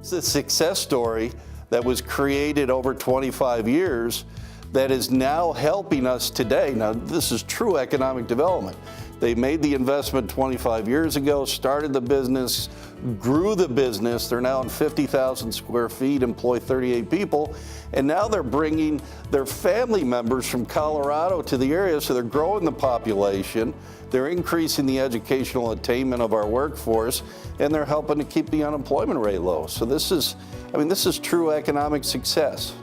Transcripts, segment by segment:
It's a success story that was created over 25 years that is now helping us today. Now, this is true economic development. They made the investment 25 years ago, started the business, grew the business. They're now in 50,000 square feet, employ 38 people, and now they're bringing their family members from Colorado to the area, so they're growing the population, they're increasing the educational attainment of our workforce, and they're helping to keep the unemployment rate low. So this is true economic success.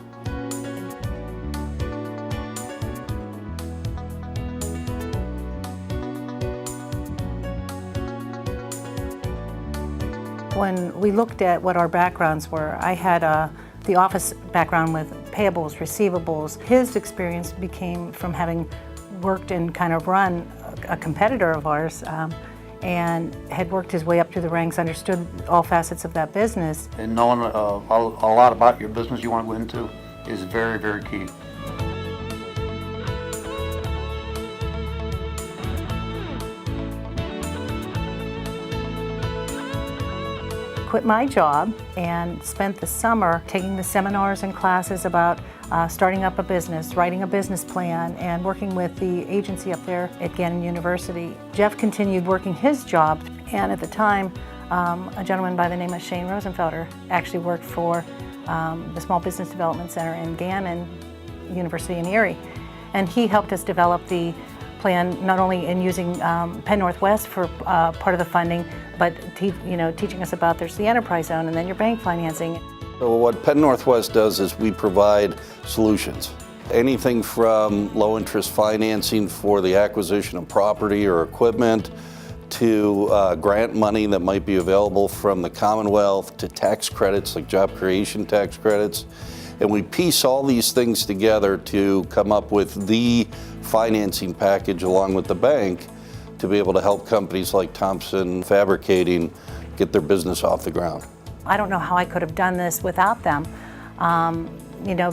When we looked at what our backgrounds were, I had the office background with payables, receivables. His experience became from having worked and kind of run a competitor of ours and had worked his way up through the ranks, understood all facets of that business. And knowing a lot about your business you want to go into is very, very key. Quit my job and spent the summer taking the seminars and classes about starting up a business, writing a business plan, and working with the agency up there at Gannon University. Jeff continued working his job, and at the time, a gentleman by the name of Shane Rosenfelder actually worked for the Small Business Development Center in Gannon University in Erie. And he helped us develop the plan, not only in using Penn Northwest for part of the funding, but teaching us about there's the enterprise zone and then your bank financing. So what Penn Northwest does is we provide solutions. Anything from low interest financing for the acquisition of property or equipment, to grant money that might be available from the Commonwealth, to tax credits like job creation tax credits. And we piece all these things together to come up with the financing package along with the bank to be able to help companies like Thompson Fabricating get their business off the ground. I don't know how I could have done this without them,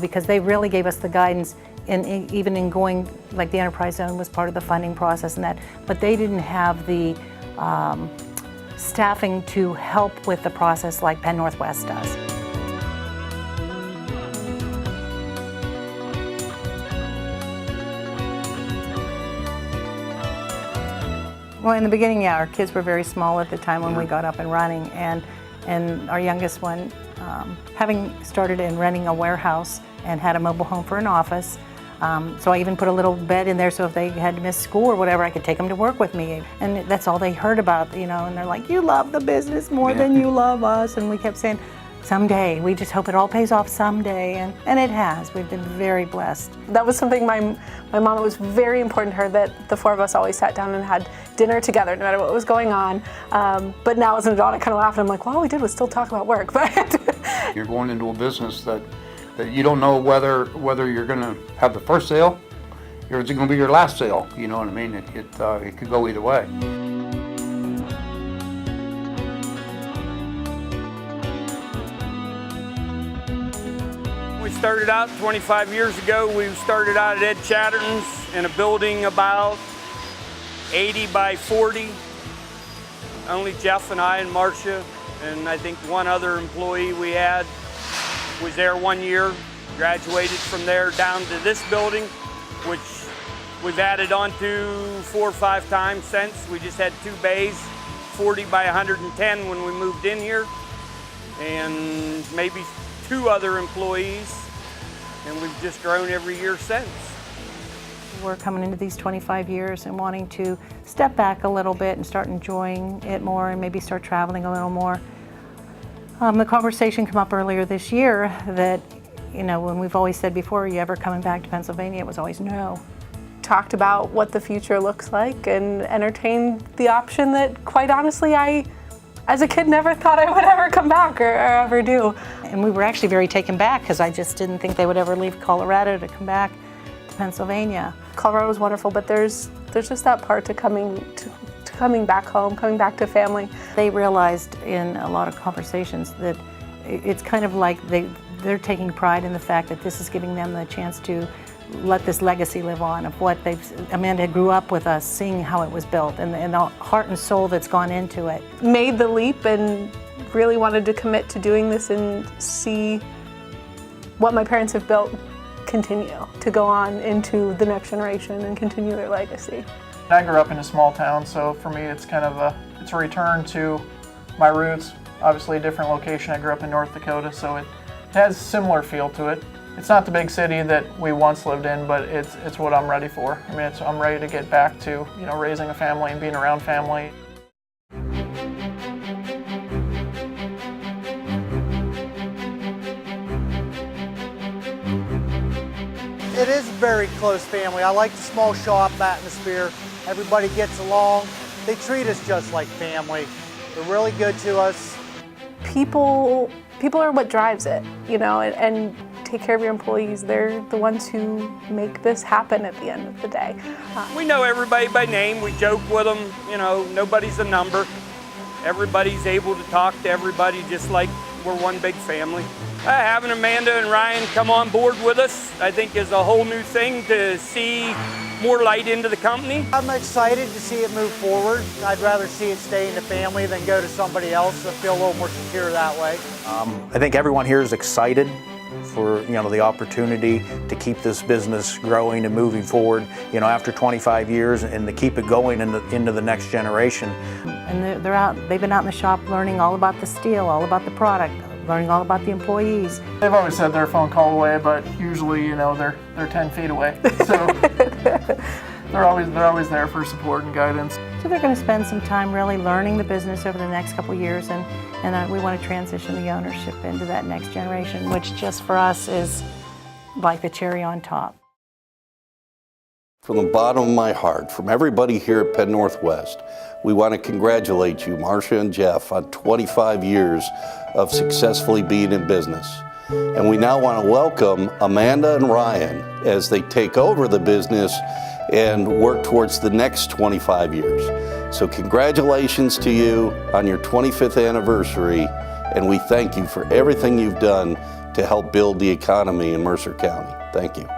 because they really gave us the guidance even in going, like the enterprise zone was part of the funding process and that, but they didn't have the staffing to help with the process like Penn Northwest does. Well, in the beginning, yeah, our kids were very small at the time when we got up and running, and our youngest one, having started in renting a warehouse and had a mobile home for an office, so I even put a little bed in there so if they had to miss school or whatever, I could take them to work with me. And that's all they heard about, and they're like, you love the business more than you love us. And we kept saying, someday, we just hope it all pays off someday, and it has. We've been very blessed. That was something my mom, it was very important to her that the four of us always sat down and had dinner together, no matter what was going on. But now as an adult, I kind of laugh and I'm like, well, all we did was still talk about work. But you're going into a business that you don't know whether you're going to have the first sale or it's going to be your last sale. You know what I mean? It could go either way. We started out 25 years ago. We started out at Ed Chatterton's in a building about 80 by 40. Only Jeff and I and Marcia, and I think one other employee we had was there 1 year, graduated from there down to this building, which we've added on to 4 or 5 times since. We just had 2 bays, 40 by 110 when we moved in here, and maybe 2 other employees, and we've just grown every year since. We're coming into these 25 years and wanting to step back a little bit and start enjoying it more and maybe start traveling a little more. The conversation came up earlier this year that, when we've always said before, are you ever coming back to Pennsylvania? It was always no. talked about what the future looks like and entertained the option that, quite honestly, I, as a kid, never thought I would ever come back or ever do. And we were actually very taken back because I just didn't think they would ever leave Colorado to come back to Pennsylvania. Colorado was wonderful, but there's just that part to coming back home, coming back to family. They realized in a lot of conversations that it's kind of like they're taking pride in the fact that this is giving them the chance to let this legacy live on of what Amanda grew up with us, seeing how it was built and the heart and soul that's gone into it. Made the leap and really wanted to commit to doing this and see what my parents have built continue to go on into the next generation and continue their legacy. I grew up in a small town, so for me it's kind of it's a return to my roots. Obviously a different location. I grew up in North Dakota, so it has a similar feel to it. It's not the big city that we once lived in, but it's what I'm ready for. I mean, I'm ready to get back to, you know, raising a family and being around family. It is a very close family. I like the small shop atmosphere. Everybody gets along. They treat us just like family. They're really good to us. People are what drives it, you know, and take care of your employees. They're the ones who make this happen at the end of the day. We know everybody by name. We joke with them. You know, nobody's a number. Everybody's able to talk to everybody just like we're one big family. Having Amanda and Ryan come on board with us, I think, is a whole new thing to see more light into the company. I'm excited to see it move forward. I'd rather see it stay in the family than go to somebody else. I feel a little more secure that way. I think everyone here is excited for, you know, the opportunity to keep this business growing and moving forward, you know, after 25 years, and to keep it going into the next generation. And they've been out in the shop learning all about the steel, all about the product, learning all about the employees. They've always said they're a phone call away, but usually, you know, they're 10 feet away. So they're always there for support and guidance. So they're going to spend some time really learning the business over the next couple of years, and we want to transition the ownership into that next generation, which just for us is like the cherry on top. From the bottom of my heart, from everybody here at Penn Northwest, we want to congratulate you, Marcia and Jeff, on 25 years of successfully being in business. And we now want to welcome Amanda and Ryan as they take over the business and work towards the next 25 years. So congratulations to you on your 25th anniversary, and we thank you for everything you've done to help build the economy in Mercer County. Thank you.